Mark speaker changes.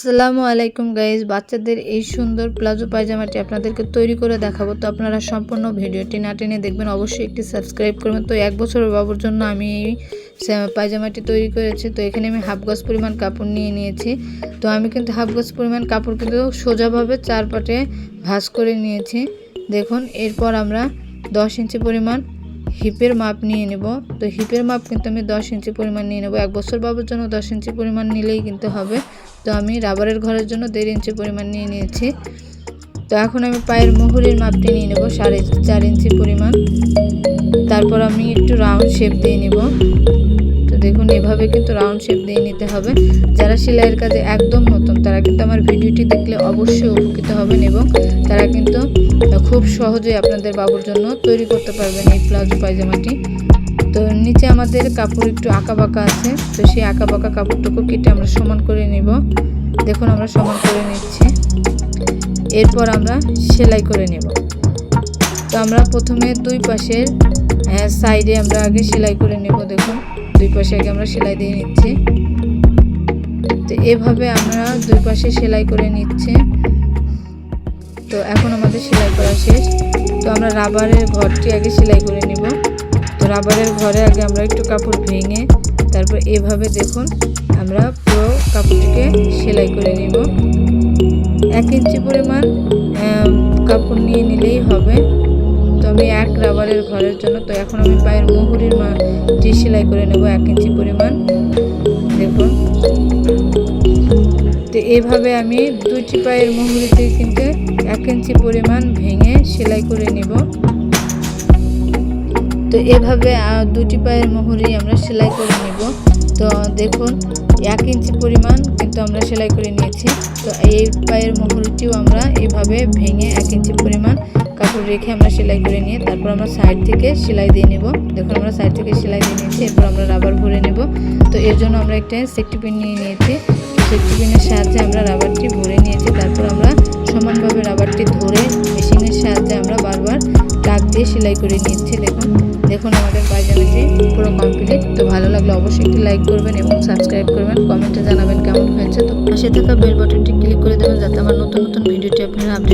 Speaker 1: আসসালামু আলাইকুম গাইজ, বাচ্চাদের এই সুন্দর প্লাজো পায়জামাটি আপনাদেরকে তৈরি করে দেখাবো। তো আপনারা সম্পূর্ণ ভিডিওটি না টেনে দেখবেন, অবশ্যই একটি সাবস্ক্রাইব করবেন। তো 1 বছরের বাবুর জন্য আমি এই পায়জামাটি তৈরি করেছি। তো এখানে আমি হাফ গজ পরিমাণ কাপড় নিয়ে নিয়েছি। তো আমি কিন্তু হাফ গজ পরিমাণ কাপড় কিন্তু সোজাভাবে 4 পাটে ভাঁজ করে নিয়েছি। দেখুন, এরপর আমরা 10 ইঞ্চি পরিমাণ হিপের মাপ নিয়ে নেব। তো হিপের মাপ কিন্তু আমি 10 ইঞ্চি পরিমাণ নিয়ে নেব। 1 বছর বাবুর জন্য 10 ইঞ্চি পরিমাণ নিলেই কিন্তু হবে। তো আমি রাবারের ঘরের জন্য 1.5 ইঞ্চি পরিমাণ নিয়ে নিয়েছি। তো এখন আমি পায়ের মুহুরির মাপটি নিয়ে নেব 4.5 ইঞ্চি পরিমাণ। তারপর আমি একটু রাউন্ড শেপ দিয়ে নেব। তো দেখুন, এভাবে কিন্তু রাউন্ড শেপ দিয়ে নিতে হবে। যারা সেলাইয়ের কাজে একদম নতুন তারা কিন্তু আমার ভিডিওটি দেখলে অবশ্যই উপকৃত হবেন এবং তারা কিন্তু খুব সহজেই আপনাদের বাবুর জন্য তৈরি করতে পারবেন এই প্লাজো পায়জামাটি। তো নিচে আমাদের কাপড় একটু আঁকা বাঁকা আছে, তো সেই আঁকা বাঁকা কাপড়টুকু কেটে আমরা সমান করে নেব। দেখুন, আমরা সমান করে নিচ্ছি। এরপর আমরা সেলাই করে নেব। তো আমরা প্রথমে দুই পাশের সাইডে আমরা আগে সেলাই করে নেব। দেখুন, দুই পাশে আগে আমরা সেলাই দিয়ে নিচ্ছি। তো এভাবে আমরা দুই পাশে সেলাই করে নিচ্ছি। তো এখন আমাদের সেলাই করা শেষ। তো আমরা রাবারের ঘরটি আগে সেলাই করে নেব। তো রাবারের ঘরে আগে আমরা একটু কাপড় ভেঙে তারপর এভাবে দেখুন আমরা পুরো কাপড়টিকে সেলাই করে নেব। 1 ইঞ্চি পরিমাণ কাপড় নিয়ে নিলেই হবে। তো আমি এক রাবারের ঘরের জন্য। তো এখন আমি পায়ের মুহুরির মাপটি সেলাই করে নেব 1 ইঞ্চি পরিমাণ। দেখুন, তো এইভাবে আমি দুইটি পায়ের মুহুরিতে কিন্তু 1 ইঞ্চি পরিমাণ ভেঙে সেলাই করে নেব। তো এভাবে দুটি পায়ের মুহুরি আমরা সেলাই করে নেব। তো দেখুন, 1 ইঞ্চি পরিমাণ কিন্তু আমরা সেলাই করে নিয়েছি। তো এই পায়ের মুহুরিটিও আমরা এইভাবে ভেঙে 1 ইঞ্চি পরিমাণ কাপড় রেখে আমরা সেলাই করে নিয়ে তারপর আমরা সাইড থেকে সেলাই দিয়ে নেব। দেখুন, আমরা সাইড থেকে সেলাই দিয়ে নিয়েছি। এরপর আমরা রাবার ভরে নেব। তো এর জন্য আমরা একটা সেফটি পিন নিয়ে নিয়েছি। সেফটি পিনের সাহায্যে আমরা রাবারটি ভরে নিয়েছি। তারপর আমরা সমানভাবে রাবারটি ধরে মেশিনের সাহায্যে আমরা বারবার দাগ দিয়ে সেলাই করে নিচ্ছি। দেখুন আমাদের পায়জামাটি পুরো কমপ্লিট। তো ভালো লাগলে অবশ্যই একটি লাইক করবেন এবং সাবস্ক্রাইব করবেন, কমেন্টে জানাবেন কেমন হয়েছে। তো পাশে থাকা বেল বাটনটি ক্লিক করে দেবেন যাতে আমার নতুন নতুন ভিডিওটি আপনারা আপডেট